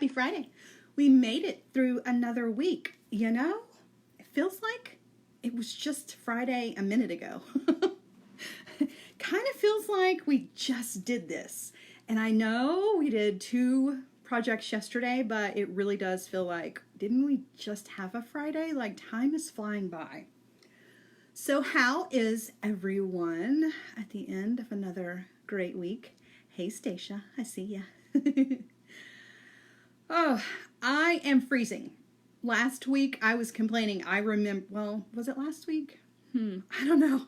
Happy Friday. We made it through another week. You know, it feels like it was just Friday a minute ago. Kind of feels like we just did this. And I know we did 2 projects yesterday, but it really does feel like, didn't we just have a Friday? Like, time is flying by. So how is everyone at the end of another great week? Hey, Stacia, I see ya. Oh, I am freezing. Last week I was complaining. I remember, well, was it last week? I don't know.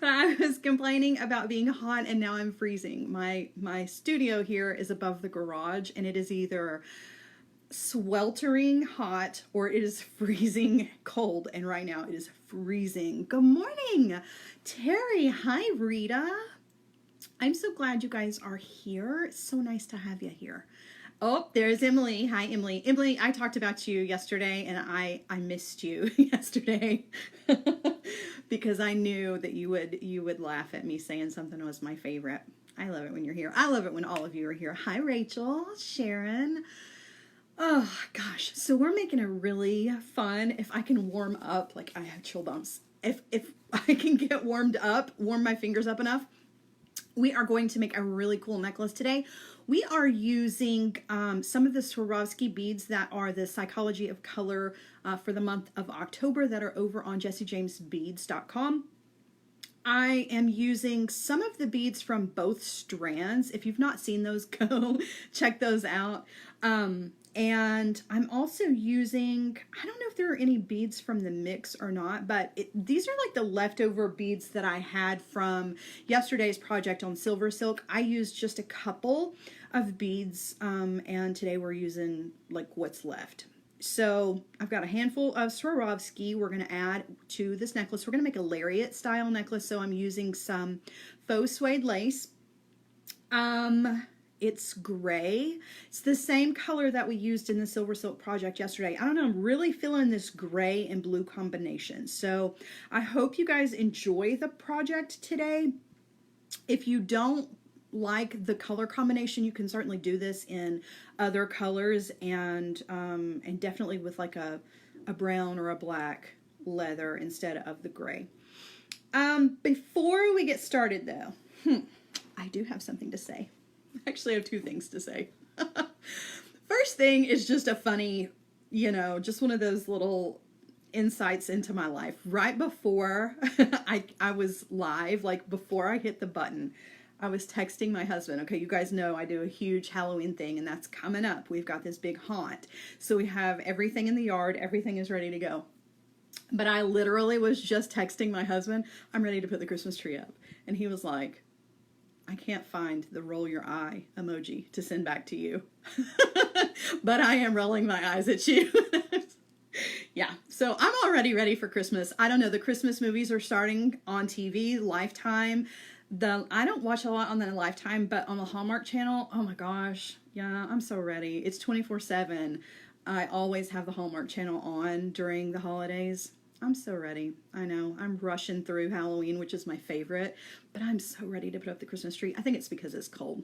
I was complaining about being hot and now I'm freezing. My studio here is above the garage and it is either sweltering hot or it is freezing cold, and right now it is freezing. Good morning, Terry. Hi, Rita. I'm so glad you guys are here. It's so nice to have you here. Oh, there's Emily. Hi, Emily. Emily, I talked about you yesterday, and I missed you yesterday because I knew that you would laugh at me saying something was my favorite. I love it when you're here. I love it when all of you are here. Hi, Rachel, Sharon. Oh gosh, so we're making a really fun. If I can warm up, like I have chill bumps. If I can get warm my fingers up enough, we are going to make a really cool necklace today. We are using some of the Swarovski beads that are the Psychology of Color for the month of October that are over on jessiejamesbeads.com. I am using some of the beads from both strands. If you've not seen those, go check those out. And I'm also using, I don't know if there are any beads from the mix or not, but these are like the leftover beads that I had from yesterday's project on silver silk. I used just a couple of beads, and today we're using like what's left. So I've got a handful of Swarovski we're going to add to this necklace. We're going to make a Lariat style necklace, so I'm using some faux suede lace. It's gray. It's the same color that we used in the silver silk project yesterday. I don't know, I'm really feeling this gray and blue combination. So I hope you guys enjoy the project today. If you don't like the color combination, you can certainly do this in other colors and definitely with like a brown or a black leather instead of the gray. Before we get started though, I do have something to say. I actually have 2 things to say. First thing is just a funny, just one of those little insights into my life. Right before I was live, like before I hit the button, I was texting my husband. Okay, you guys know I do a huge Halloween thing and that's coming up. We've got this big haunt. So we have everything in the yard. Everything is ready to go. But I literally was just texting my husband, I'm ready to put the Christmas tree up. And he was like, I can't find the roll your eye emoji to send back to you. But I am rolling my eyes at you. Yeah, so I'm already ready for Christmas. I don't know, the Christmas movies are starting on TV, Lifetime. I don't watch a lot on the Lifetime, but on the Hallmark Channel, oh my gosh, yeah, I'm so ready. It's 24/7. I always have the Hallmark Channel on during the holidays. I'm so ready. I know. I'm rushing through Halloween, which is my favorite, but I'm so ready to put up the Christmas tree. I think it's because it's cold.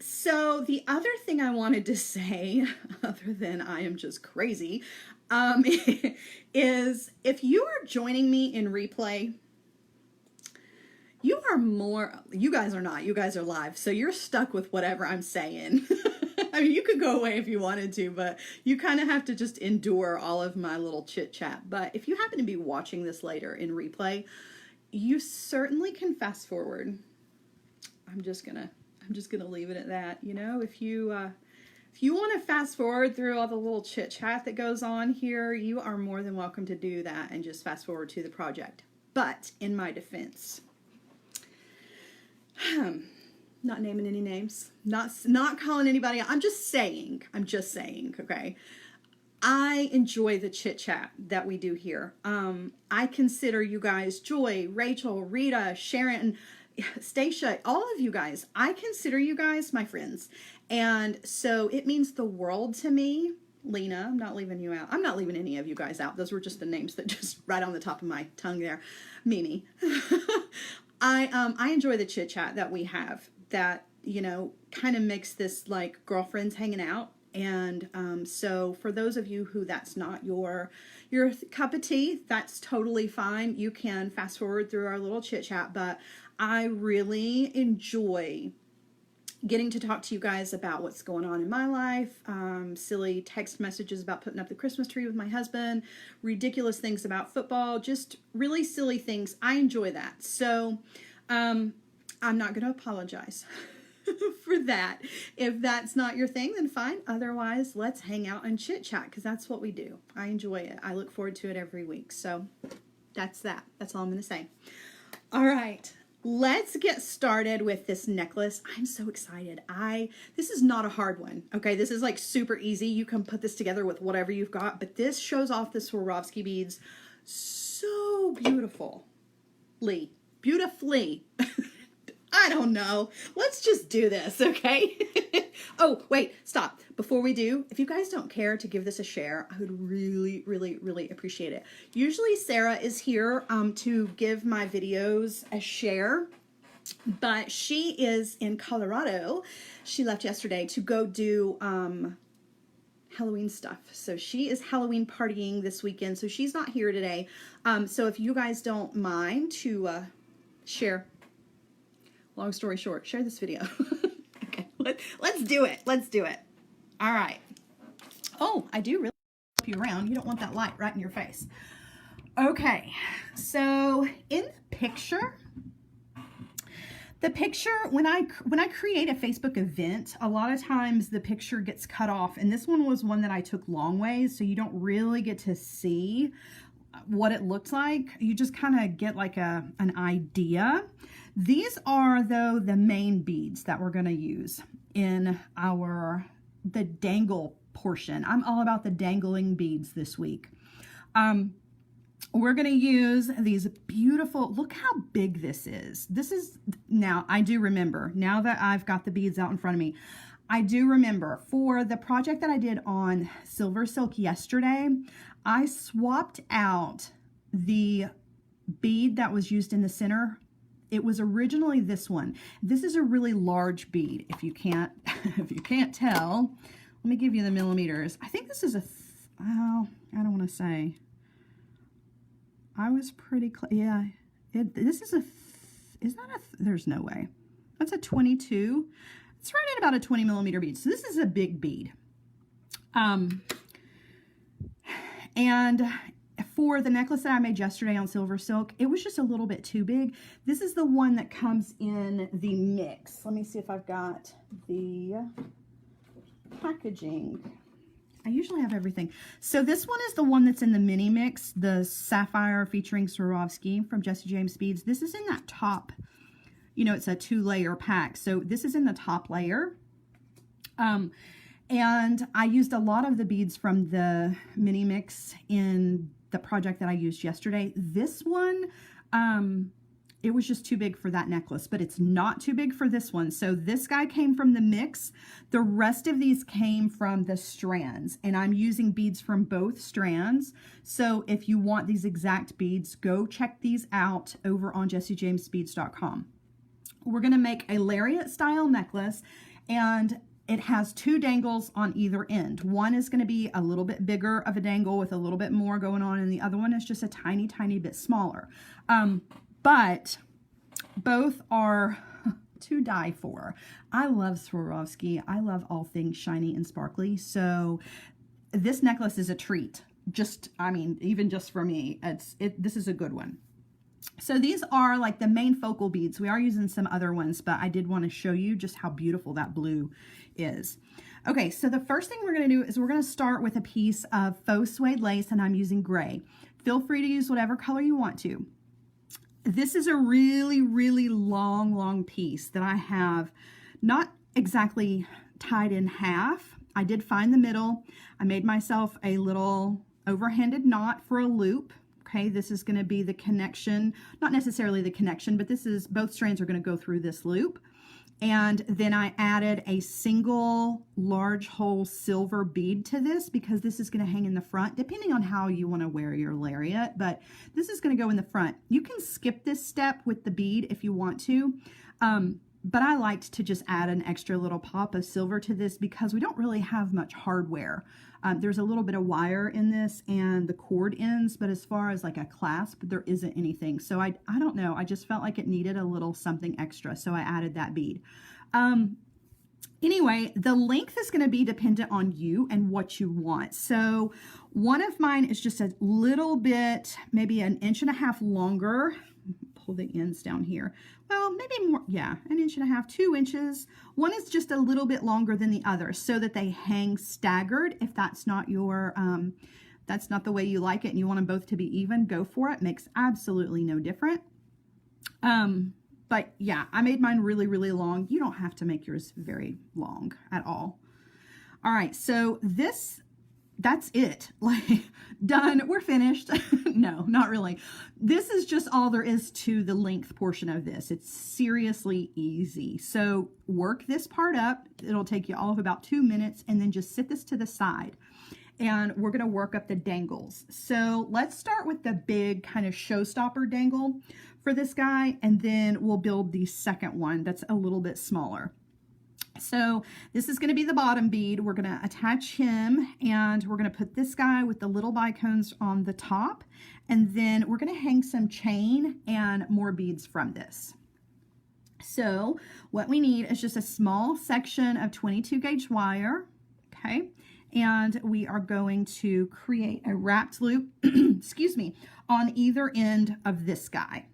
So the other thing I wanted to say, other than I am just crazy, is if you are joining me in replay, you guys are not, you guys are live, so you're stuck with whatever I'm saying. I mean, you could go away if you wanted to, but you kind of have to just endure all of my little chit chat. But if you happen to be watching this later in replay, you certainly can fast forward. I'm just gonna leave it at that. If you want to fast forward through all the little chit chat that goes on here, you are more than welcome to do that and just fast forward to the project. But in my defense, not naming any names, not calling anybody out. I'm just saying, okay? I enjoy the chit chat that we do here. I consider you guys, Joy, Rachel, Rita, Sharon, Stacia, all of you guys, I consider you guys my friends. And so it means the world to me. Lena, I'm not leaving you out. I'm not leaving any of you guys out. Those were just the names that just right on the top of my tongue there. Mimi. I enjoy the chit chat that we have, that you know, kind of makes this like girlfriends hanging out. And so for those of you who that's not your cup of tea, that's totally fine. You can fast forward through our little chit chat, but I really enjoy getting to talk to you guys about what's going on in my life, silly text messages about putting up the Christmas tree with my husband, ridiculous things about football, just really silly things. I enjoy that. So I'm not going to apologize for that. If that's not your thing, then fine. Otherwise, let's hang out and chit chat, because that's what we do. I enjoy it. I look forward to it every week. So that's that. That's all I'm going to say. All right. Let's get started with this necklace. I'm so excited. This is not a hard one. Okay, this is like super easy. You can put this together with whatever you've got, but this shows off the Swarovski beads so beautifully. I don't know. Let's just do this, okay? Oh, wait, stop. Before we do, if you guys don't care to give this a share, I would really, really, really appreciate it. Usually Sara is here to give my videos a share, but she is in Colorado. She left yesterday to go do Halloween stuff. So she is Halloween partying this weekend, so she's not here today. So if you guys don't mind to share. Long story short, share this video. Okay, let's do it. Let's do it. All right. Oh, I do really help you around. You don't want that light right in your face. Okay, so in the picture, when I create a Facebook event, a lot of times the picture gets cut off, and this one was one that I took long ways, so you don't really get to see what it looked like. You just kind of get like an idea. These are, though, the main beads that we're going to use in the dangle portion. I'm all about the dangling beads this week. We're going to use these beautiful, look how big this is. Now, I do remember, now that I've got the beads out in front of me, I do remember for the project that I did on silver silk yesterday, I swapped out the bead that was used in the center. It was originally this one. This is a really large bead. If you can't tell, let me give you the millimeters. I think this is I don't want to say. I was pretty close. Yeah, this is there's no way. That's a 22. It's right at about a 20 millimeter bead. So this is a big bead. And for the necklace that I made yesterday on silver silk, it was just a little bit too big. This is the one that comes in the mix. Let me see if I've got the packaging. I usually have everything. So this one is the one that's in the mini mix, the Sapphire featuring Swarovski from Jesse James Beads. This is in that top, you know, it's a 2-layer pack. So this is in the top layer. And I used a lot of the beads from the mini mix in the project that I used yesterday. This one, it was just too big for that necklace, but it's not too big for this one. So this guy came from the mix. The rest of these came from the strands, and I'm using beads from both strands. So if you want these exact beads, go check these out over on jessijamesbeads.com. We're going to make a Lariat style necklace, and it has 2 dangles on either end. One is going to be a little bit bigger of a dangle with a little bit more going on, and the other one is just a tiny, tiny bit smaller. But both are to die for. I love Swarovski. I love all things shiny and sparkly. So this necklace is a treat. Even just for me, this is a good one. So these are like the main focal beads. We are using some other ones, but I did want to show you just how beautiful that blue is. Okay, so the first thing we're going to do is we're going to start with a piece of faux suede lace, and I'm using gray. Feel free to use whatever color you want to. This is a really, really long piece that I have not exactly tied in half. I did find the middle. I made myself a little overhanded knot for a loop. Okay, this is going to be the connection, not necessarily the connection, but both strands are going to go through this loop. And then I added a single large hole silver bead to this because this is going to hang in the front, depending on how you want to wear your lariat, but this is going to go in the front. You can skip this step with the bead if you want to, But I liked to just add an extra little pop of silver to this because we don't really have much hardware. There's a little bit of wire in this and the cord ends, but as far as like a clasp, there isn't anything. So I don't know. I just felt like it needed a little something extra. So I added that bead. Anyway, the length is going to be dependent on you and what you want. So one of mine is just a little bit, maybe 1.5 inches longer. Pull the ends down here. Well, maybe more, yeah, 1.5 inches, 2 inches. One is just a little bit longer than the other so that they hang staggered. If that's not your, that's not the way you like it and you want them both to be even, go for it. Makes absolutely no difference. But yeah, I made mine really, really long. You don't have to make yours very long at all. All right, so that's it. Like, done, we're finished. No, not really. This is just all there is to the length portion of this. It's seriously easy. So work this part up. It'll take you all of about 2 minutes, and then just sit this to the side. And we're gonna work up the dangles. So let's start with the big kind of showstopper dangle for this guy, and then we'll build the second one that's a little bit smaller. So this is going to be the bottom bead. We're going to attach him, and we're going to put this guy with the little bicones on the top, and then we're going to hang some chain and more beads from this. So what we need is just a small section of 22 gauge wire, okay? And we are going to create a wrapped loop, excuse me, on either end of this guy.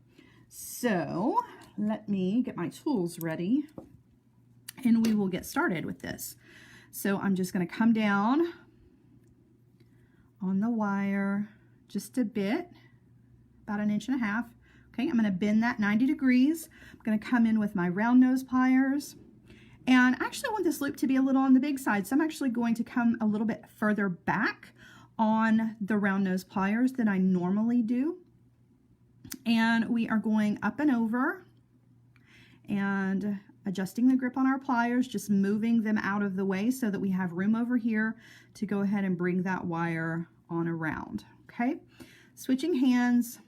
So let me get my tools ready, and we will get started with this. So I'm just going to come down on the wire just a bit, about 1.5 inches. Okay, I'm going to bend that 90 degrees. I'm going to come in with my round nose pliers. And I actually want this loop to be a little on the big side, so I'm actually going to come a little bit further back on the round nose pliers than I normally do. And we are going up and over and adjusting the grip on our pliers, just moving them out of the way so that we have room over here to go ahead and bring that wire on around. Okay, switching hands.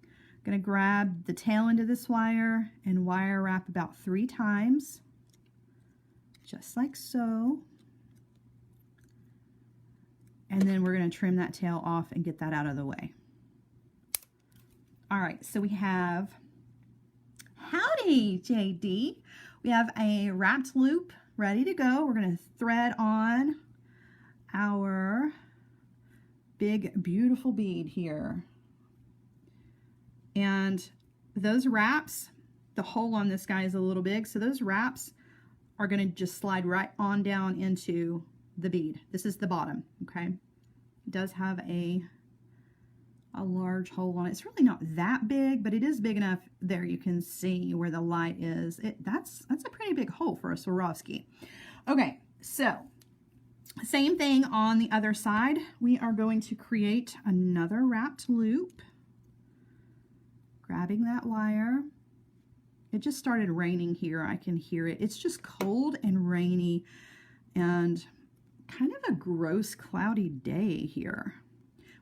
I'm going to grab the tail end of this wire and wire wrap about 3 times, just like so. And then we're going to trim that tail off and get that out of the way. All right, so we have, howdy, JD. We have a wrapped loop ready to go. We're going to thread on our big, beautiful bead here. And those wraps, the hole on this guy is a little big, so those wraps are going to just slide right on down into the bead. This is the bottom, okay? It does have a large hole on it. It's really not that big, but it is big enough. There you can see where the light is. That's a pretty big hole for a Swarovski. Okay, so same thing on the other side. We are going to create another wrapped loop. Grabbing that wire. It just started raining here. I can hear it. It's just cold and rainy and kind of a gross cloudy day here,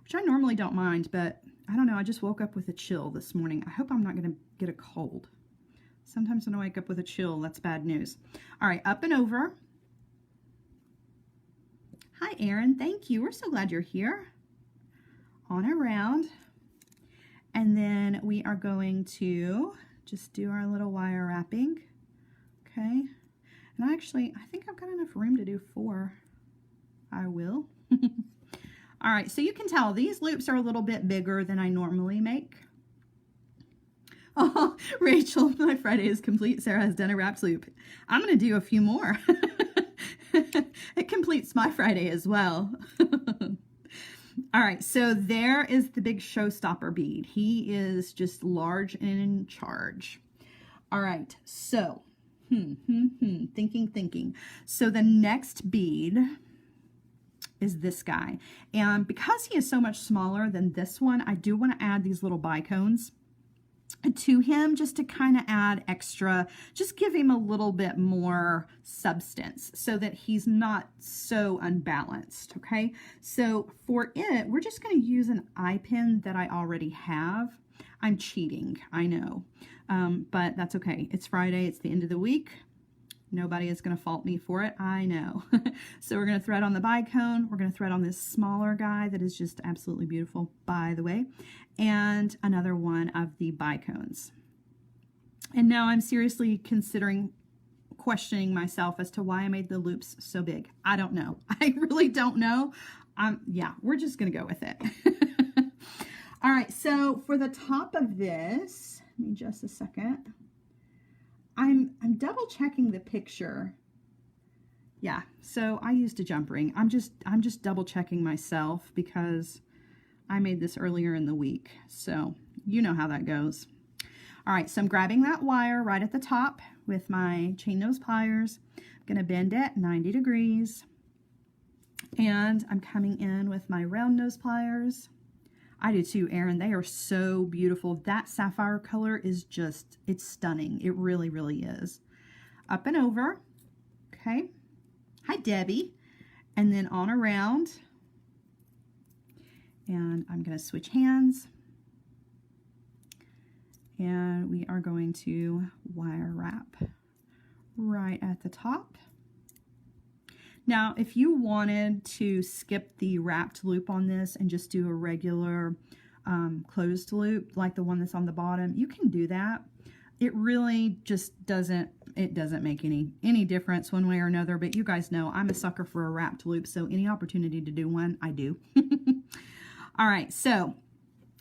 which I normally don't mind, but I don't know. I just woke up with a chill this morning. I hope I'm not going to get a cold. Sometimes when I wake up with a chill, that's bad news. All right, up and over. Hi, Erin. Thank you. We're so glad you're here. On around. And then we are going to just do our little wire wrapping. Okay. And I think I've got enough room to do 4. I will. All right, so you can tell these loops are a little bit bigger than I normally make. Oh, Rachel, my Friday is complete. Sarah has done a wrapped loop. I'm going to do a few more. It completes my Friday as well. All right, so there is the big showstopper bead. He is just large and in charge. All right, so thinking. So the next bead is this guy. And because he is so much smaller than this one, I do want to add these little bicones to him just to kind of add extra, just give him a little bit more substance so that he's not so unbalanced, okay? So for it, we're just going to use an eye pin that I already have. I'm cheating, I know, but that's okay. It's Friday, it's the end of the week. Nobody is going to fault me for it, I know. So we're going to thread on the bicone. We're going to thread on this smaller guy that is just absolutely beautiful, by the way, and another one of the bicones. And now I'm seriously questioning myself as to why I made the loops so big. I don't know. I really don't know. Yeah, we're just going to go with it. All right, so for the top of this, give me just a second. I'm double checking the picture. Yeah, so I used a jump ring. I'm just double checking myself because I made this earlier in the week. So you know how that goes. All right, so I'm grabbing that wire right at the top with my chain nose pliers. I'm gonna bend it 90 degrees. And I'm coming in with my round nose pliers. I do too, Erin. They are so beautiful. That sapphire color is just, it's stunning. It really, really is. Up and over. Okay. Hi, Debbie. And then on around. And I'm going to switch hands. And we are going to wire wrap right at the top. Now, if you wanted to skip the wrapped loop on this and just do a regular closed loop like the one that's on the bottom, you can do that. It really just doesn't make any difference one way or another, but you guys know I'm a sucker for a wrapped loop, so any opportunity to do one, I do. All right, so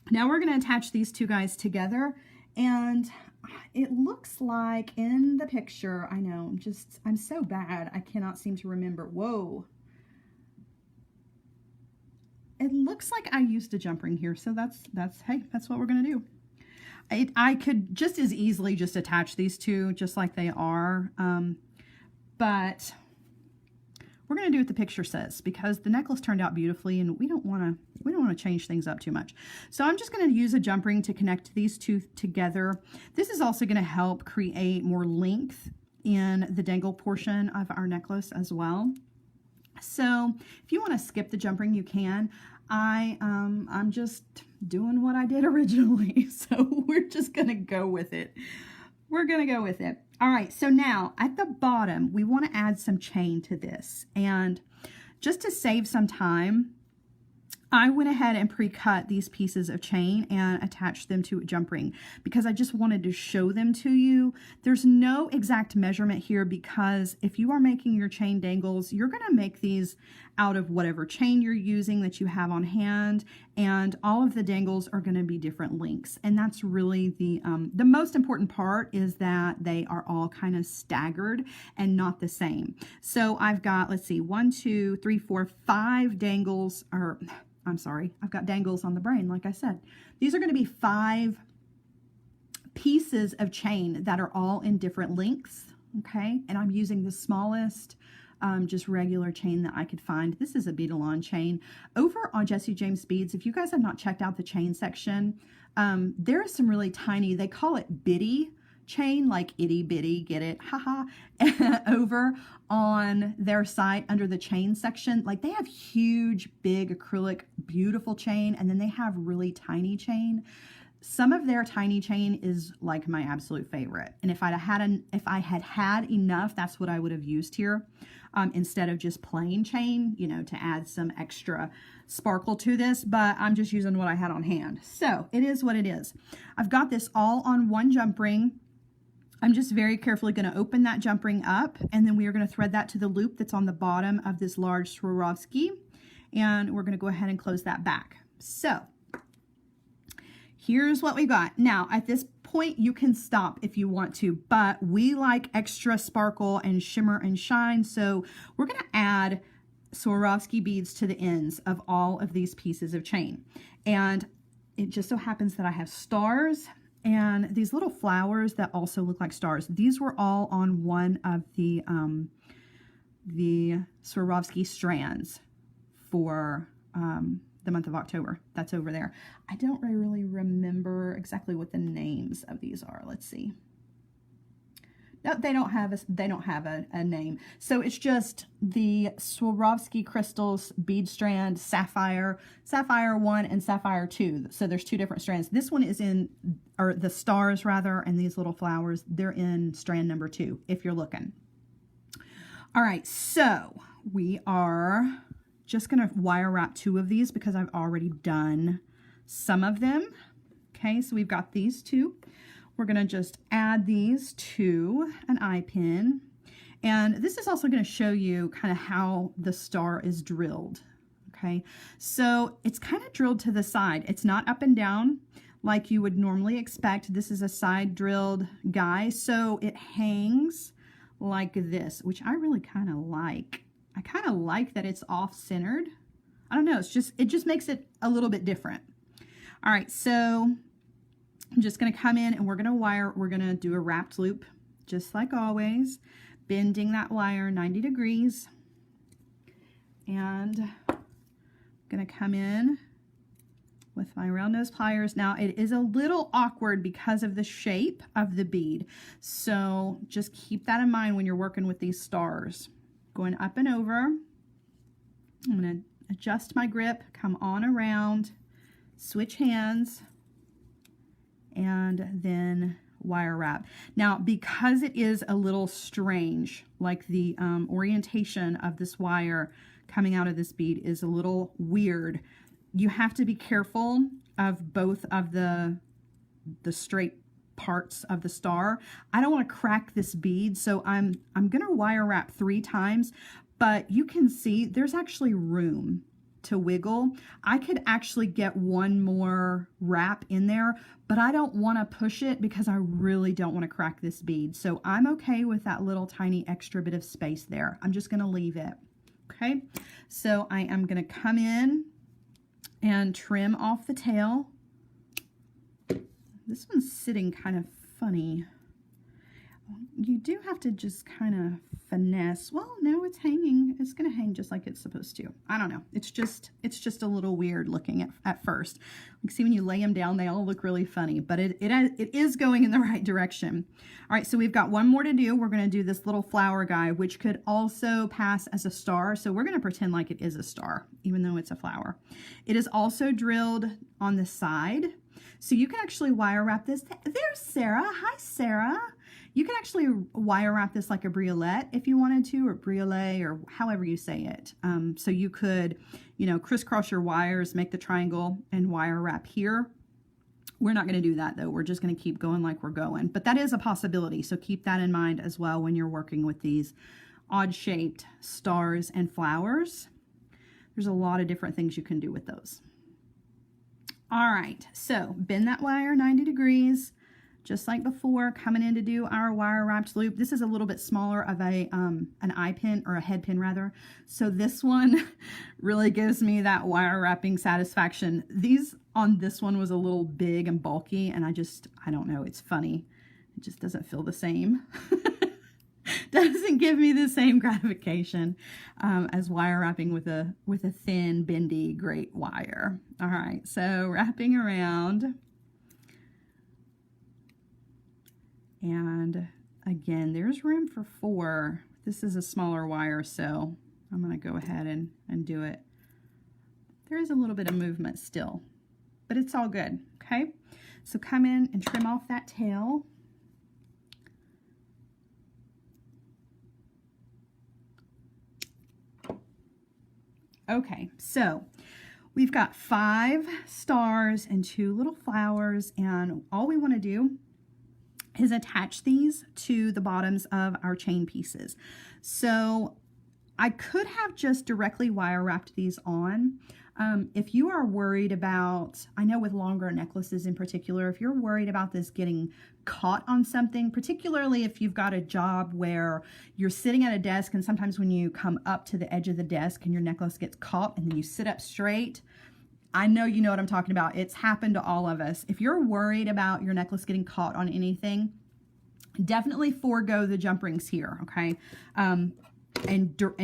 now we're going to attach these two guys together, and it looks like in the picture, I know, I'm so bad, I cannot seem to remember. Whoa. It looks like I used a jump ring here, so hey, that's what we're going to do. I could just as easily just attach these two just like they are, but we're going to do what the picture says because the necklace turned out beautifully and we don't want to change things up too much. So I'm just going to use a jump ring to connect these two together. This is also going to help create more length in the dangle portion of our necklace as well. So if you want to skip the jump ring, you can. I'm just doing what I did originally, so we're just going to go with it. We're going to go with it. All right, so now at the bottom, we want to add some chain to this. And just to save some time, I went ahead and pre-cut these pieces of chain and attached them to a jump ring because I just wanted to show them to you. There's no exact measurement here because if you are making your chain dangles, you're going to make these out of whatever chain you're using that you have on hand, and all of the dangles are going to be different lengths. And that's really the most important part, is that they are all kind of staggered and not the same. So I've got, let's see, 1, 2, 3, 4, 5 dangles, or I'm sorry, I've got dangles on the brain, like I said. These are going to be 5 pieces of chain that are all in different lengths, okay? And I'm using the smallest, just regular chain that I could find. This is a Beadalon chain. Over on Jesse James Beads, if you guys have not checked out the chain section, there is some really tiny, they call it bitty chain, like itty bitty, get it, haha. Over on their site under the chain section, like they have huge, big acrylic, beautiful chain, and then they have really tiny chain. Some of their tiny chain is like my absolute favorite, and if I had had enough, that's what I would have used here, instead of just plain chain, you know, to add some extra sparkle to this. But I'm just using what I had on hand, so it is what it is. I've got this all on one jump ring. I'm just very carefully going to open that jump ring up, and then we are going to thread that to the loop that's on the bottom of this large Swarovski, and we're going to go ahead and close that back. So here's what we got. Now at this point you can stop if you want to, but we like extra sparkle and shimmer and shine, so we're going to add Swarovski beads to the ends of all of these pieces of chain. And it just so happens that I have stars and these little flowers that also look like stars. These were all on one of the Swarovski strands for the month of October. That's over there. I don't really remember exactly what the names of these are. Let's see. No, they don't have a name. So it's just the Swarovski crystals bead strand, Sapphire 1 and Sapphire 2. So there's 2 different strands. This one is in, or the stars rather, and these little flowers, they're in strand number 2 if you're looking. All right, so we are just going to wire wrap 2 of these because I've already done some of them. Okay, so we've got these 2. We're going to just add these to an eye pin. And this is also going to show you kind of how the star is drilled. Okay, so it's kind of drilled to the side. It's not up and down like you would normally expect. This is a side drilled guy, so it hangs like this, which I really kind of like. I kind of like that it's off-centered. I don't know, it just makes it a little bit different. All right, so I'm just going to come in and we're going to do a wrapped loop just like always, bending that wire 90 degrees. And I'm going to come in with my round nose pliers. Now it is a little awkward because of the shape of the bead. So just keep that in mind when you're working with these stars. Going up and over. I'm going to adjust my grip, come on around, switch hands, and then wire wrap. Now, because it is a little strange, like the orientation of this wire coming out of this bead is a little weird, you have to be careful of both of the straight parts of the star. I don't want to crack this bead, so I'm going to wire wrap 3 times, but you can see there's actually room to wiggle. I could actually get 1 more wrap in there, but I don't want to push it because I really don't want to crack this bead. So I'm okay with that little tiny extra bit of space there. I'm just going to leave it. Okay, so I am going to come in and trim off the tail. This one's sitting kind of funny. You do have to just kind of finesse. Well, no, it's hanging. It's going to hang just like it's supposed to. I don't know. It's just a little weird looking at first. You see when you lay them down, they all look really funny, but it is going in the right direction. All right, so we've got 1 more to do. We're going to do this little flower guy, which could also pass as a star. So we're going to pretend like it is a star, even though it's a flower. It is also drilled on the side. So you can actually wire wrap this. There's Sarah. Hi, Sarah. You can actually wire wrap this like a briolette if you wanted to, or briolet, or however you say it. So you could, crisscross your wires, make the triangle, and wire wrap here. We're not going to do that though. We're just going to keep going like we're going. But that is a possibility, so keep that in mind as well when you're working with these odd-shaped stars and flowers. There's a lot of different things you can do with those. All right, so bend that wire 90 degrees. Just like before, coming in to do our wire wrapped loop. This is a little bit smaller of an eye pin, or a head pin rather. So this one really gives me that wire wrapping satisfaction. These on this one was a little big and bulky, and I don't know, it's funny. It just doesn't feel the same. Doesn't give me the same gratification as wire wrapping with a thin, bendy, great wire. All right, so wrapping around. And again, there's room for 4. This is a smaller wire, so I'm going to go ahead and do it. There is a little bit of movement still, but it's all good, okay? So come in and trim off that tail. Okay, so we've got 5 stars and 2 little flowers, and all we want to do is attach these to the bottoms of our chain pieces. So I could have just directly wire wrapped these on. If you are worried about, I know with longer necklaces in particular, if you're worried about this getting caught on something, particularly if you've got a job where you're sitting at a desk and sometimes when you come up to the edge of the desk and your necklace gets caught and then you sit up straight, I know you know what I'm talking about. It's happened to all of us. If you're worried about your necklace getting caught on anything, definitely forego the jump rings here, okay? And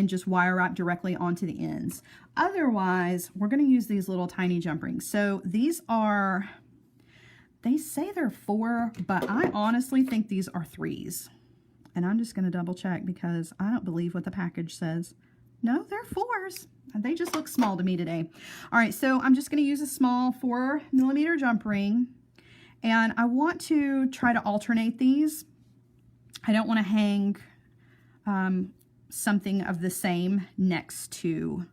just wire wrap directly onto the ends. Otherwise, we're going to use these little tiny jump rings. So these are, they say they're 4, but I honestly think these are 3s. And I'm just going to double check because I don't believe what the package says. No, they're 4s. They just look small to me today. All right, so I'm just going to use a small 4mm jump ring. And I want to try to alternate these. I don't want to hang something of the same next to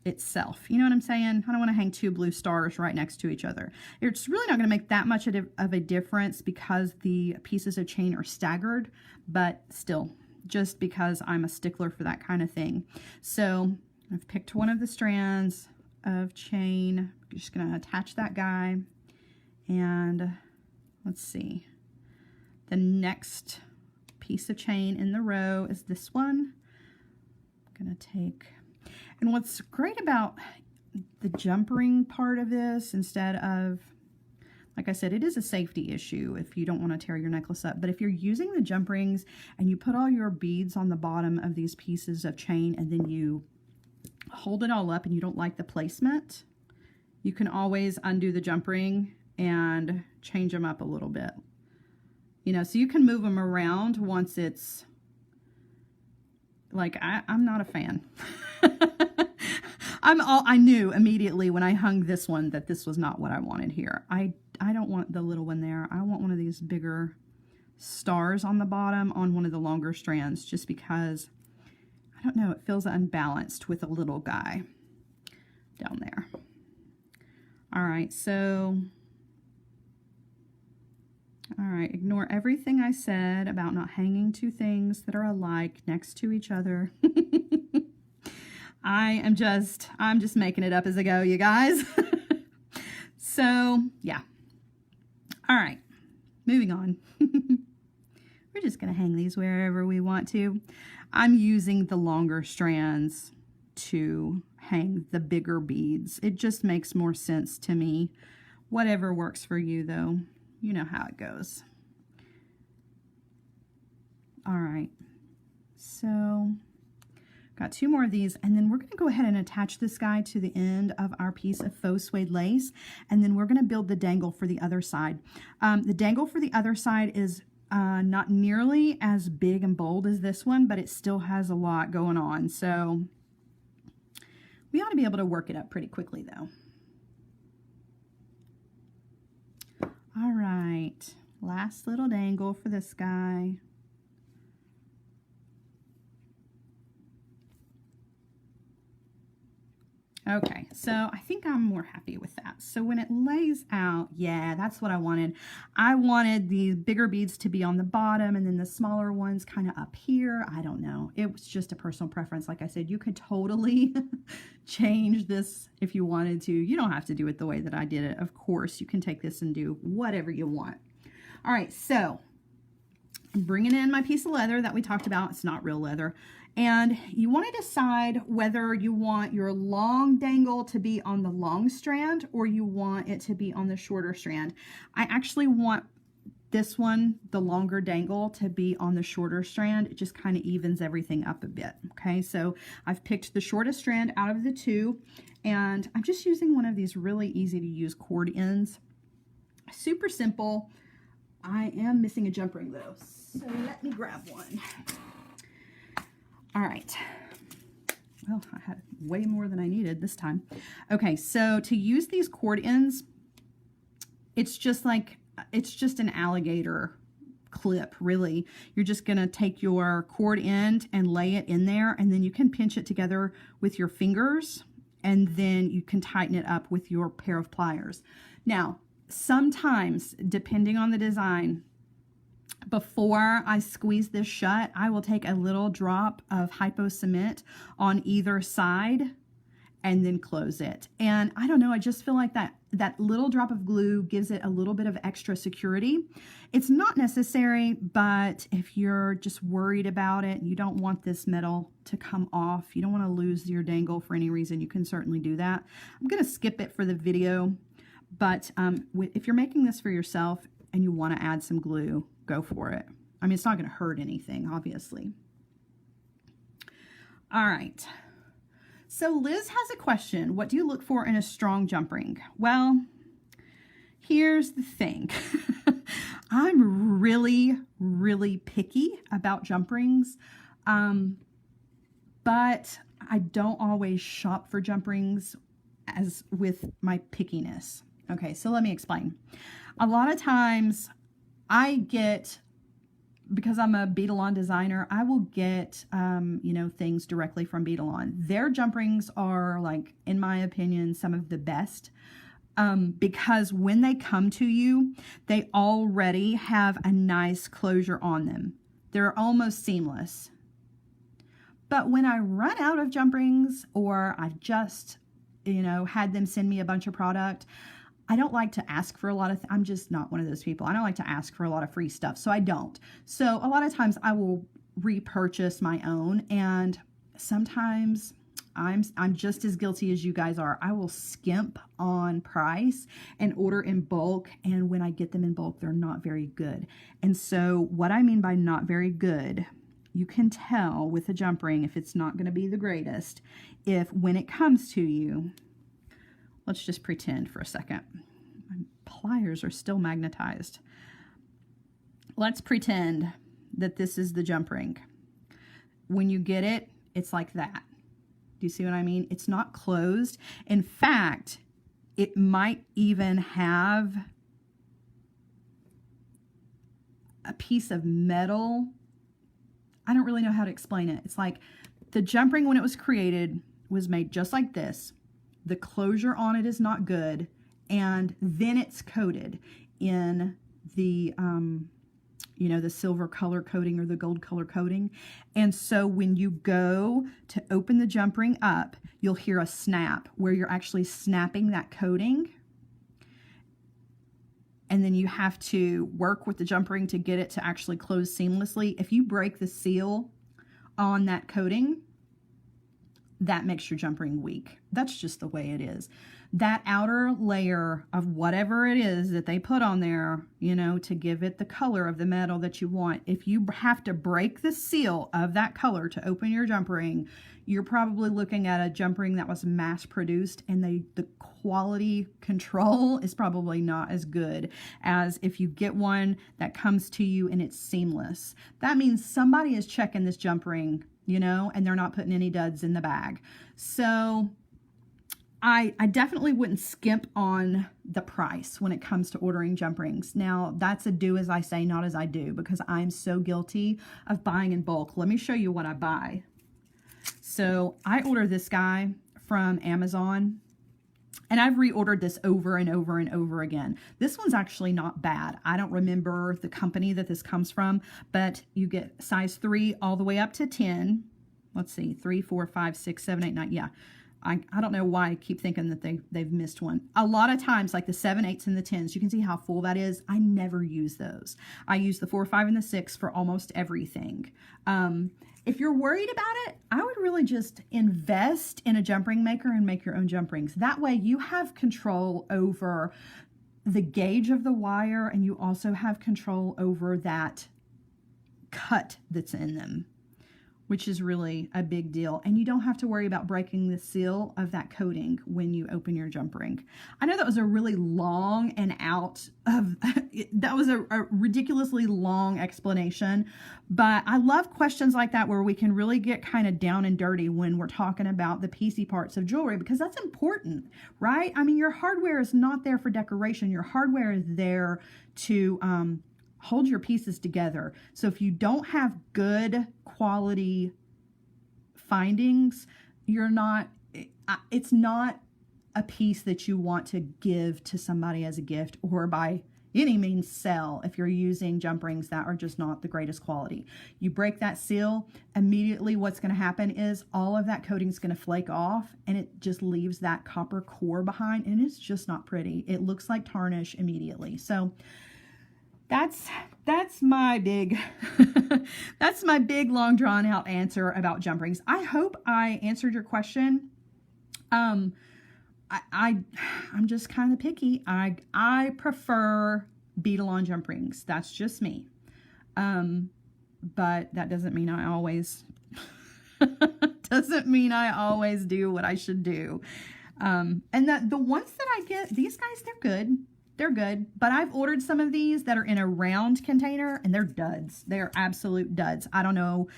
itself. You know what I'm saying? I don't want to hang 2 blue stars right next to each other. It's really not going to make that much of a difference because the pieces of chain are staggered, but still, just because I'm a stickler for that kind of thing. So I've picked one of the strands of chain. I'm just going to attach that guy. And let's see. The next piece of chain in the row is this one. I'm going to take... And what's great about the jump ring part of this, instead of, like I said, it is a safety issue if you don't want to tear your necklace up. But if you're using the jump rings and you put all your beads on the bottom of these pieces of chain and then you hold it all up and you don't like the placement, you can always undo the jump ring and change them up a little bit. You know, so you can move them around once it's, like, I'm not a fan. I knew immediately when I hung this one that this was not what I wanted here. I don't want the little one there. I want one of these bigger stars on the bottom on one of the longer strands, just because, I don't know, it feels unbalanced with a little guy down there. All right, so, all right, ignore everything I said about not hanging 2 things that are alike next to each other. I'm just making it up as I go, you guys. So, yeah. All right, moving on. We're just going to hang these wherever we want to. I'm using the longer strands to hang the bigger beads. It just makes more sense to me. Whatever works for you, though. You know how it goes. All right. So... got 2 more of these, and then we're going to go ahead and attach this guy to the end of our piece of faux suede lace, and then we're going to build the dangle for the other side. The dangle for the other side is not nearly as big and bold as this one, but it still has a lot going on, so we ought to be able to work it up pretty quickly, though. All right, last little dangle for this guy. Okay, so I think I'm more happy with that. So when it lays out, yeah, that's what I wanted. I wanted the bigger beads to be on the bottom and then the smaller ones kind of up here. I don't know. It was just a personal preference. Like I said, you could totally change this if you wanted to. You don't have to do it the way that I did it. Of course, you can take this and do whatever you want. All right, so I'm bringing in my piece of leather that we talked about. It's not real leather. And you want to decide whether you want your long dangle to be on the long strand or you want it to be on the shorter strand. I actually want this one, the longer dangle, to be on the shorter strand. It just kind of evens everything up a bit. Okay, so I've picked the shortest strand out of the 2, and I'm just using one of these really easy to use cord ends. Super simple. I am missing a jump ring though, so let me grab one. All right, well, I had way more than I needed this time. Okay, so to use these cord ends, it's just an alligator clip, really. You're just gonna take your cord end and lay it in there, and then you can pinch it together with your fingers, and then you can tighten it up with your pair of pliers. Now, sometimes, depending on the design, before I squeeze this shut, I will take a little drop of hypo cement on either side and then close it. And I don't know, I just feel like that little drop of glue gives it a little bit of extra security. It's not necessary, but if you're just worried about it, you don't want this metal to come off, you don't want to lose your dangle for any reason, you can certainly do that. I'm going to skip it for the video, but if you're making this for yourself and you want to add some glue, go for it. I mean, it's not going to hurt anything, obviously. All right. So Liz has a question. What do you look for in a strong jump ring? Well, here's the thing. I'm really, really picky about jump rings, but I don't always shop for jump rings as with my pickiness. Okay, so let me explain. A lot of times I get, because I'm a Beadalon designer, I will get, things directly from Beadalon. Their jump rings are, like, in my opinion, some of the best. Because when they come to you, they already have a nice closure on them. They're almost seamless. But when I run out of jump rings, or I've just, had them send me a bunch of product, I don't like to ask for a lot of, I'm just not one of those people. I don't like to ask for a lot of free stuff, so I don't. So a lot of times I will repurchase my own, and sometimes I'm just as guilty as you guys are. I will skimp on price and order in bulk, and when I get them in bulk, they're not very good. And so what I mean by not very good, you can tell with a jump ring if it's not going to be the greatest, if when it comes to you, let's just pretend for a second. My pliers are still magnetized. Let's pretend that this is the jump ring. When you get it, it's like that. Do you see what I mean? It's not closed. In fact, it might even have a piece of metal. I don't really know how to explain it. It's like the jump ring, when it was created, was made just like this. The closure on it is not good, and then it's coated in the the silver color coating or the gold color coating. And so when you go to open the jump ring up, you'll hear a snap where you're actually snapping that coating. And then you have to work with the jump ring to get it to actually close seamlessly. If you break the seal on that coating, that makes your jump ring weak. That's just the way it is. That outer layer of whatever it is that they put on there, to give it the color of the metal that you want, if you have to break the seal of that color to open your jump ring, you're probably looking at a jump ring that was mass produced, and the quality control is probably not as good as if you get one that comes to you and it's seamless. That means somebody is checking this jump ring, and they're not putting any duds in the bag. So I definitely wouldn't skimp on the price when it comes to ordering jump rings. Now, that's a do as I say, not as I do, because I'm so guilty of buying in bulk. Let me show you what I buy. So I order this guy from Amazon, and I've reordered this over and over and over again. This one's actually not bad. I don't remember the company that this comes from, but you get size 3 all the way up to 10. Let's see, 3, 4, 5, 6, 7, 8, 9. Yeah. I don't know why I keep thinking that they've missed one. A lot of times, like the 7, 8s, and the 10s, you can see how full that is. I never use those. I use the 4, 5, and the 6 for almost everything. If you're worried about it, I would really just invest in a jump ring maker and make your own jump rings. That way you have control over the gauge of the wire, and you also have control over that cut that's in them, which is really a big deal. And you don't have to worry about breaking the seal of that coating when you open your jump ring. I know that was a really long and that was a ridiculously long explanation, but I love questions like that where we can really get kind of down and dirty when we're talking about the piecey parts of jewelry, because that's important, right? I mean, your hardware is not there for decoration. Your hardware is there to hold your pieces together. So if you don't have good quality findings, it's not a piece that you want to give to somebody as a gift, or by any means sell if you're using jump rings that are just not the greatest quality. You break that seal, immediately what's going to happen is all of that coating is going to flake off, and it just leaves that copper core behind, and it's just not pretty. It looks like tarnish immediately. So that's my big that's my big long drawn out answer about jump rings. I hope I answered your question. I'm just kind of picky. I prefer Beadalon jump rings. That's just me. But that doesn't mean I always do what I should do. And the ones that I get, these guys, they're good. They're good, but I've ordered some of these that are in a round container and they're duds. They're absolute duds. I don't know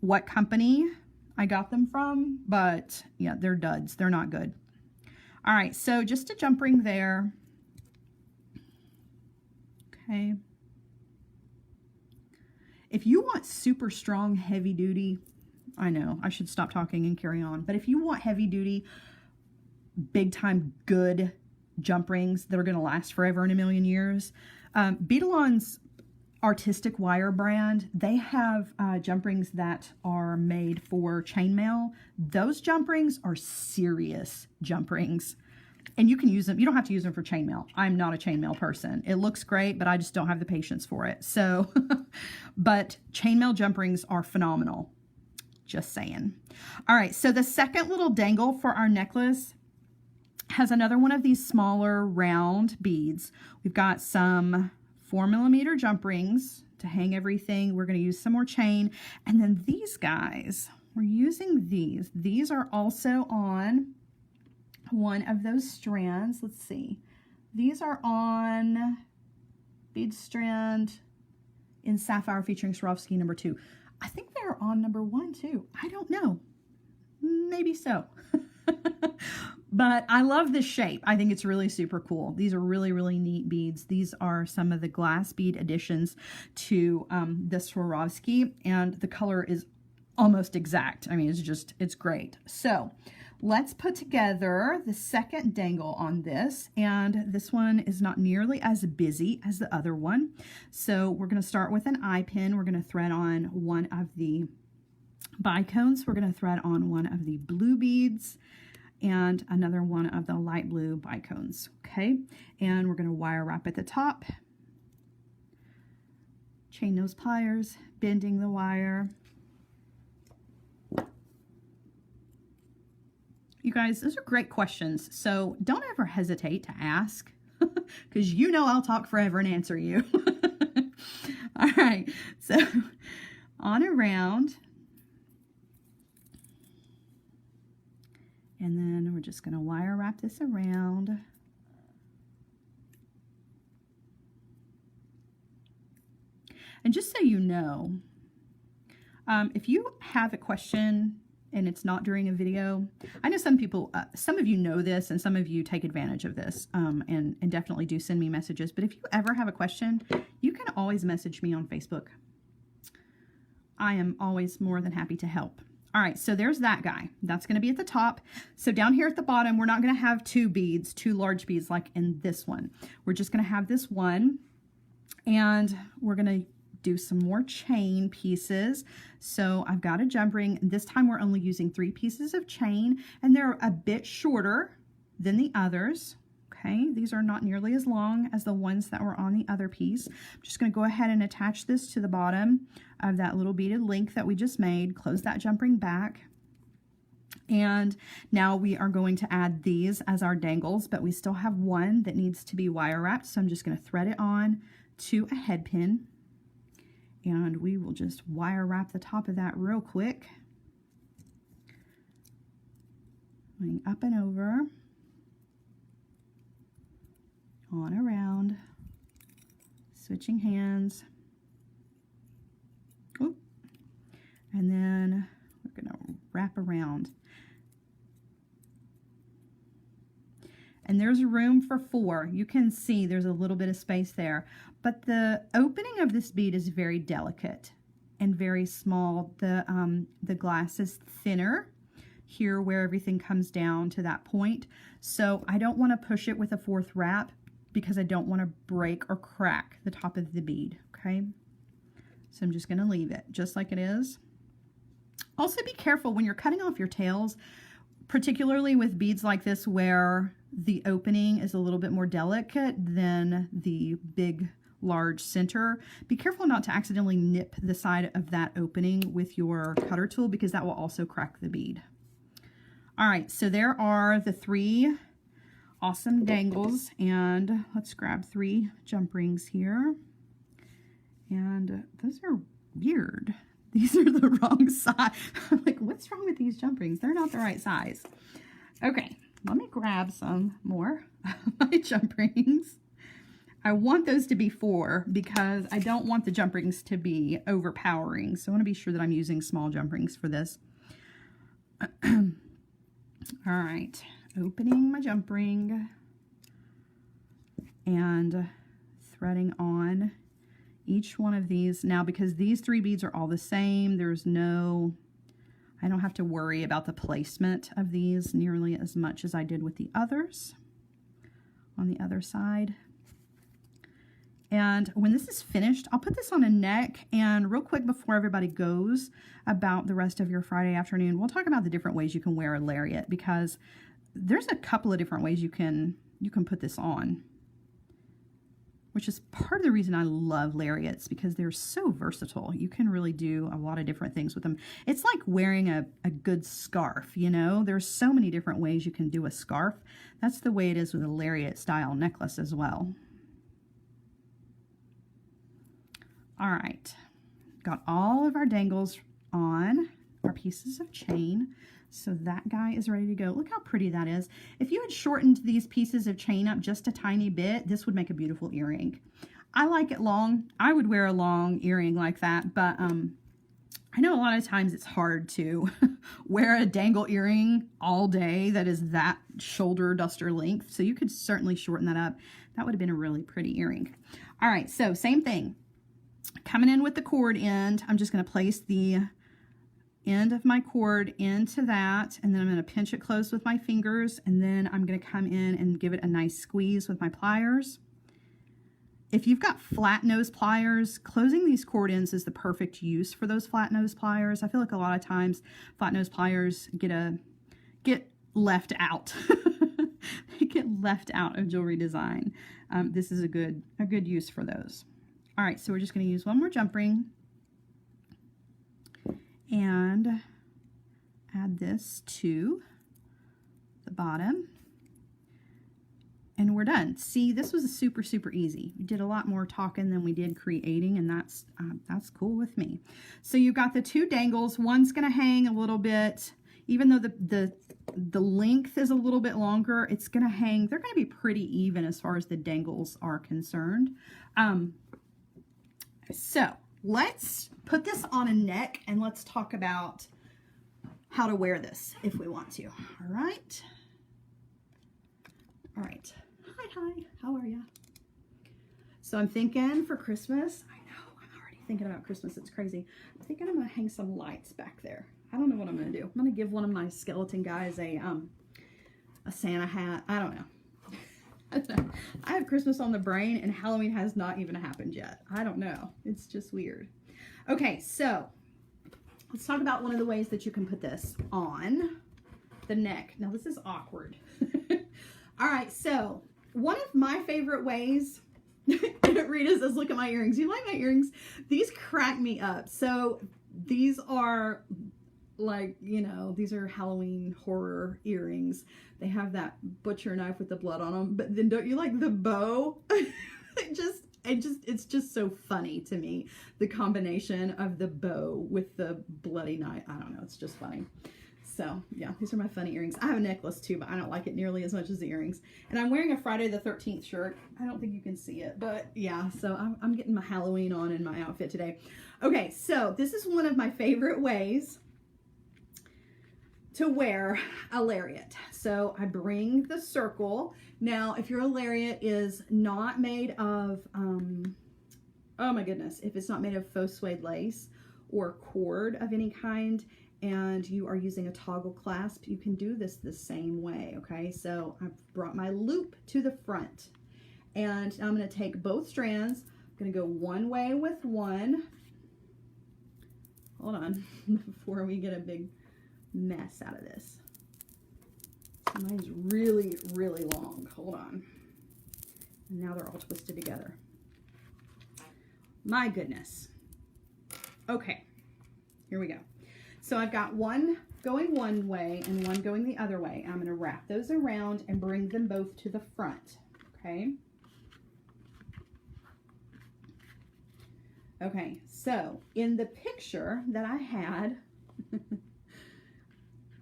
what company I got them from, but yeah, they're duds. They're not good. All right, so just a jump ring there. Okay. If you want super strong, heavy duty, I know I should stop talking and carry on, but if you want heavy duty, big time good jump rings that are going to last forever and a million years, Beadalon's artistic wire brand, they have jump rings that are made for chainmail. Those jump rings are serious jump rings, and you can use them. You don't have to use them for chainmail. I'm not a chainmail person. It looks great, but I just don't have the patience for it. So, but chainmail jump rings are phenomenal. Just saying. All right, so the second little dangle for our necklace has another one of these smaller round beads. We've got some 4mm jump rings to hang everything. We're going to use some more chain. And then these guys, we're using these. These are also on one of those strands. Let's see. These are on bead strand in Sapphire featuring Swarovski number 2. I think they're on number 1 too. I don't know. Maybe so. But I love this shape. I think it's really super cool. These are really, really neat beads. These are some of the glass bead additions to the Swarovski, and the color is almost exact. I mean, it's great. So let's put together the second dangle on this, and this one is not nearly as busy as the other one. So we're going to start with an eye pin. We're going to thread on one of the bicones. We're going to thread on one of the blue beads and another one of the light blue bicones. Okay, and we're going to wire wrap at the top, chain those pliers, bending the wire. You guys, those are great questions, so don't ever hesitate to ask, because you know I'll talk forever and answer you. All right, so on around, and then we're just going to wire wrap this around. And just so you know, if you have a question and it's not during a video, I know some people, some of you know this and some of you take advantage of this, and definitely do send me messages. But if you ever have a question, you can always message me on Facebook. I am always more than happy to help. All right, so there's that guy. That's going to be at the top. So down here at the bottom, we're not going to have two large beads like in this one. We're just going to have this one, and we're going to do some more chain pieces. So I've got a jump ring. This time we're only using 3 pieces of chain, and they're a bit shorter than the others. Okay, these are not nearly as long as the ones that were on the other piece. I'm just going to go ahead and attach this to the bottom of that little beaded link that we just made. Close that jump ring back. And now we are going to add these as our dangles, but we still have one that needs to be wire wrapped. So I'm just going to thread it on to a head pin, and we will just wire wrap the top of that real quick. Going up and over, on around, switching hands. Oop. And then we're going to wrap around. And there's room for 4. You can see there's a little bit of space there. But the opening of this bead is very delicate and very small. The glass is thinner here where everything comes down to that point. So I don't want to push it with a 4th wrap because I don't want to break or crack the top of the bead, okay? So I'm just going to leave it just like it is. Also be careful when you're cutting off your tails, particularly with beads like this where the opening is a little bit more delicate than the big, large center. Be careful not to accidentally nip the side of that opening with your cutter tool, because that will also crack the bead. All right, so there are the 3 awesome dangles, and let's grab 3 jump rings here. And those are weird. These are the wrong size. I'm like, what's wrong with these jump rings? They're not the right size. Okay, let me grab some more of my jump rings. I want those to be 4 because I don't want the jump rings to be overpowering. So I want to be sure that I'm using small jump rings for this. All right, opening my jump ring and threading on each one of these. Now, because these 3 beads are all the same, I don't have to worry about the placement of these nearly as much as I did with the others on the other side. And when this is finished, I'll put this on a neck. And real quick before everybody goes about the rest of your Friday afternoon, we'll talk about the different ways you can wear a lariat, because there's a couple of different ways you can put this on, which is part of the reason I love lariats, because they're so versatile. You can really do a lot of different things with them. It's like wearing a good scarf, you know? There's so many different ways you can do a scarf. That's the way it is with a lariat style necklace as well. All right, got all of our dangles on our pieces of chain. So that guy is ready to go. Look how pretty that is. If you had shortened these pieces of chain up just a tiny bit, this would make a beautiful earring. I like it long. I would wear a long earring like that, but I know a lot of times it's hard to wear a dangle earring all day that is that shoulder duster length. So you could certainly shorten that up. That would have been a really pretty earring. All right, so same thing. Coming in with the cord end, I'm just going to place the end of my cord into that, and then I'm going to pinch it closed with my fingers, and then I'm going to come in and give it a nice squeeze with my pliers. If you've got flat nose pliers, closing these cord ends is the perfect use for those flat nose pliers. I feel like a lot of times flat nose pliers get left out. They get left out of jewelry design. This is a good use for those. All right, so we're just going to use one more jump ring and add this to the bottom, and we're done. See, this was super easy. We did a lot more talking than we did creating, and that's cool with me. So you've got the 2 dangles. One's going to hang a little bit, even though the length is a little bit longer. It's going to hang. They're going to be pretty even as far as the dangles are concerned. So let's put this on a neck and let's talk about how to wear this if we want to. All right. All right. Hi. How are you? So I'm thinking for Christmas, I know, I'm already thinking about Christmas. It's crazy. I'm thinking I'm going to hang some lights back there. I don't know what I'm going to do. I'm going to give one of my skeleton guys a Santa hat. I don't know. I have Christmas on the brain and Halloween has not even happened yet. I don't know. It's just weird. Okay, so let's talk about one of the ways that you can put this on the neck. Now this is awkward. All right, so one of my favorite ways, Rita says, look at my earrings. You like my earrings? These crack me up. So these are like, you know, these are Halloween horror earrings. They have that butcher knife with the blood on them, but then don't you like the bow? It's just so funny to me, the combination of the bow with the bloody knife. I don't know, it's just funny. So yeah, these are my funny earrings. I have a necklace too, but I don't like it nearly as much as the earrings. And I'm wearing a Friday the 13th shirt. I don't think you can see it, but yeah, so I'm getting my Halloween on in my outfit today. Okay, so this is one of my favorite ways to wear a lariat. So I bring the circle. Now, if your lariat is not made of, oh my goodness, if it's not made of faux suede lace or cord of any kind, and you are using a toggle clasp, you can do this the same way, okay? So I've brought my loop to the front, and I'm gonna take both strands. I'm gonna go one way with one. Hold on, before we get a big mess out of this. Mine's really long. Hold on. And now they're all twisted together. My goodness. Okay, here we go. So I've got one going one way and one going the other way. I'm going to wrap those around and bring them both to the front. Okay. Okay, so in the picture that I had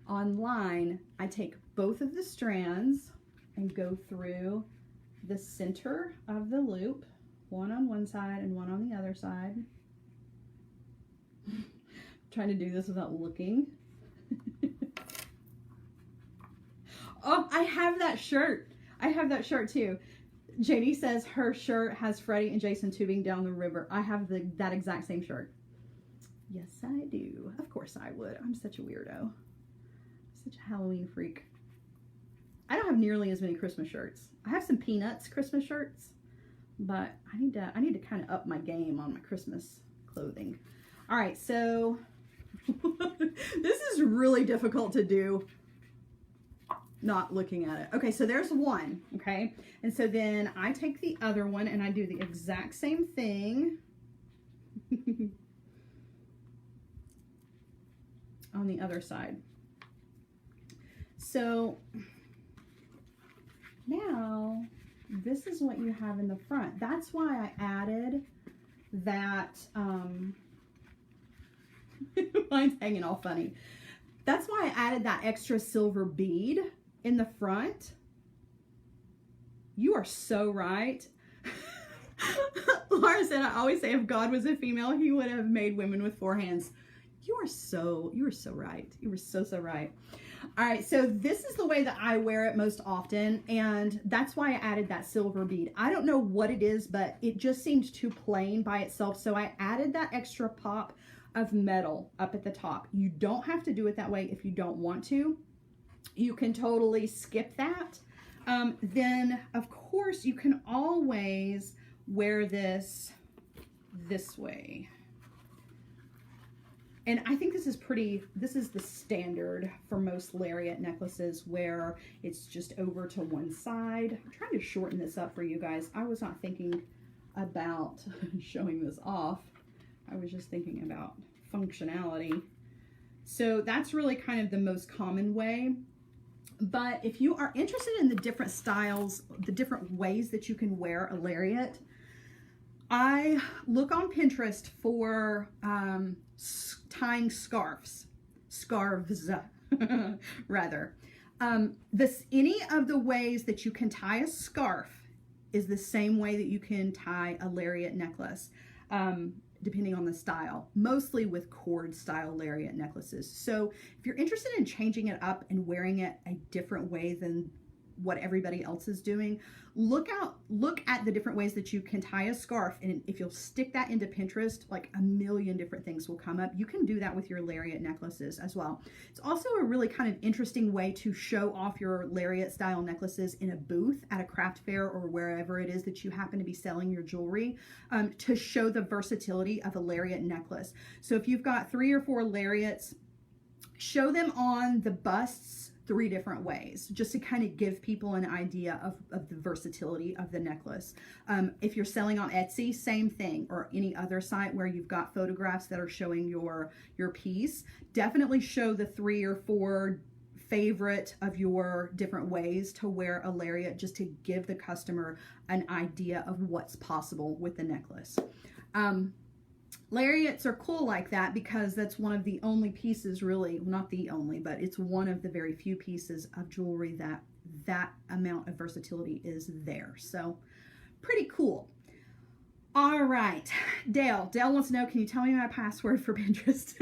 online, I take both of the strands and go through the center of the loop, one on one side and one on the other side. I'm trying to do this without looking. Oh, I have that shirt. I have that shirt too. JD says her shirt has Freddie and Jason tubing down the river. I have that exact same shirt. Yes, I do. Of course I would. I'm such a weirdo. Such a Halloween freak. I don't have nearly as many Christmas shirts. I have some Peanuts Christmas shirts, but I need to kind of up my game on my Christmas clothing. All right, so this is really difficult to do not looking at it. Okay, so there's one, okay? And so then I take the other one and I do the exact same thing on the other side. So now this is what you have in the front. That's why I added that, mine's hanging all funny. That's why I added that extra silver bead in the front. You are so right. Laura said, I always say if God was a female, he would have made women with 4 hands. You are so right. You were so right. All right, so this is the way that I wear it most often, and that's why I added that silver bead. I don't know what it is, but it just seemed too plain by itself, so I added that extra pop of metal up at the top. You don't have to do it that way if you don't want to. You can totally skip that. Then, of course, you can always wear this way. And I think this is the standard for most Lariat necklaces where it's just over to one side. I'm trying to shorten this up for you guys. I was not thinking about showing this off. I was just thinking about functionality. So that's really kind of the most common way. But if you are interested in the different styles, the different ways that you can wear a Lariat, I look on Pinterest for tying scarves rather. Any of the ways that you can tie a scarf is the same way that you can tie a Lariat necklace, depending on the style, mostly with cord style Lariat necklaces. So if you're interested in changing it up and wearing it a different way than what everybody else is doing, look at the different ways that you can tie a scarf, and if you'll stick that into Pinterest, like a million different things will come up. You can do that with your Lariat necklaces as well. It's also a really kind of interesting way to show off your Lariat style necklaces in a booth at a craft fair or wherever it is that you happen to be selling your jewelry, to show the versatility of a Lariat necklace. So if you've got 3 or 4 Lariats, show them on the busts 3 different ways, just to kind of give people an idea of the versatility of the necklace. If you're selling on Etsy, same thing, or any other site where you've got photographs that are showing your piece, definitely show the 3 or 4 favorite of your different ways to wear a Lariat, just to give the customer an idea of what's possible with the necklace. Lariats are cool like that because that's one of the only pieces, really, not the only, but it's one of the very few pieces of jewelry that amount of versatility is there. So pretty cool. All right, Dale wants to know, can you tell me my password for Pinterest?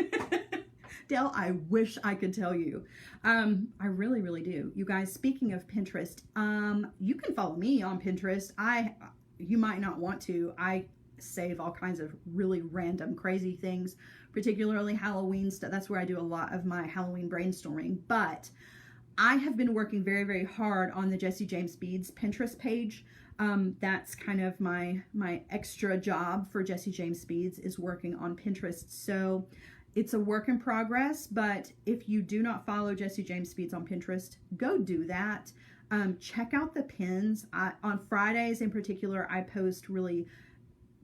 Dale, I wish I could tell you. I really, really do. You guys, speaking of Pinterest, you can follow me on Pinterest. You might not want to. I save all kinds of really random, crazy things, particularly Halloween stuff. That's where I do a lot of my Halloween brainstorming. But I have been working very, very hard on the Jessie James Beads Pinterest page. That's kind of my extra job for Jessie James Beads, is working on Pinterest. So it's a work in progress, but if you do not follow Jessie James Beads on Pinterest, go do that. Check out the pins. On Fridays in particular, I post really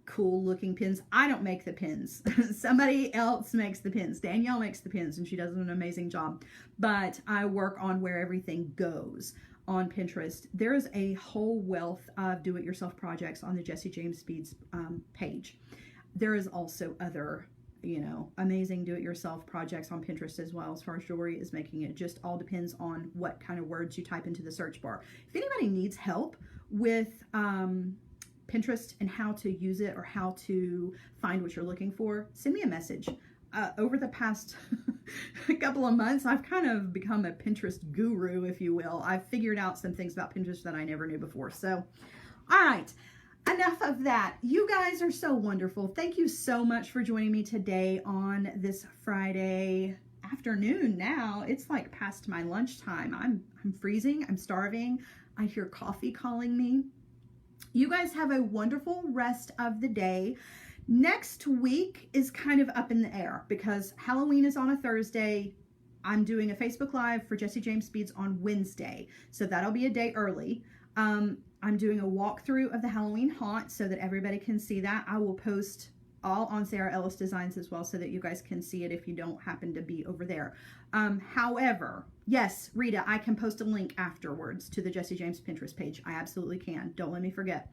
cool looking pins. I don't make the pins. Somebody else makes the pins. Danielle makes the pins, and she does an amazing job. But I work on where everything goes on Pinterest. There is a whole wealth of do-it-yourself projects on the Jessie James Beads page. There is also other, amazing do-it-yourself projects on Pinterest as well, as far as jewelry is making. It just all depends on what kind of words you type into the search bar. If anybody needs help with Pinterest and how to use it or how to find what you're looking for, send me a message. Over the past couple of months, I've kind of become a Pinterest guru, if you will. I've figured out some things about Pinterest that I never knew before. So, all right, enough of that. You guys are so wonderful. Thank you so much for joining me today on this Friday afternoon. Now it's like past my lunchtime. I'm freezing. I'm starving. I hear coffee calling me. You guys have a wonderful rest of the day. Next week is kind of up in the air because Halloween is on a Thursday. I'm doing a Facebook Live for Jesse James Beads on Wednesday, so that'll be a day early. I'm doing a walkthrough of the Halloween haunt so that everybody can see that. I will post all on Sara Ellis Designs as well so that you guys can see it if you don't happen to be over there. However, yes, Rita, I can post a link afterwards to the Jesse James Pinterest page. I absolutely can. Don't let me forget.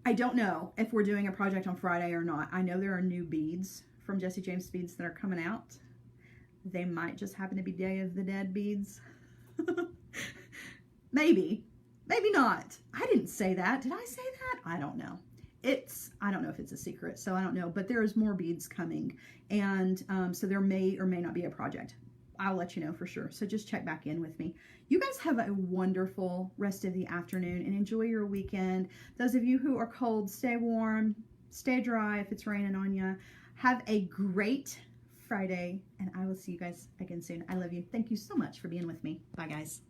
I don't know if we're doing a project on Friday or not. I know there are new beads from Jesse James Beads that are coming out. They might just happen to be Day of the Dead beads. Maybe not. I didn't say that. Did I say that? I don't know. I don't know if it's a secret, so I don't know. But there's more beads coming, and so there may or may not be a project. I'll let you know for sure. So just check back in with me. You guys have a wonderful rest of the afternoon and enjoy your weekend. Those of you who are cold, stay warm, stay dry if it's raining on you. Have a great Friday, and I will see you guys again soon. I love you. Thank you so much for being with me. Bye, guys.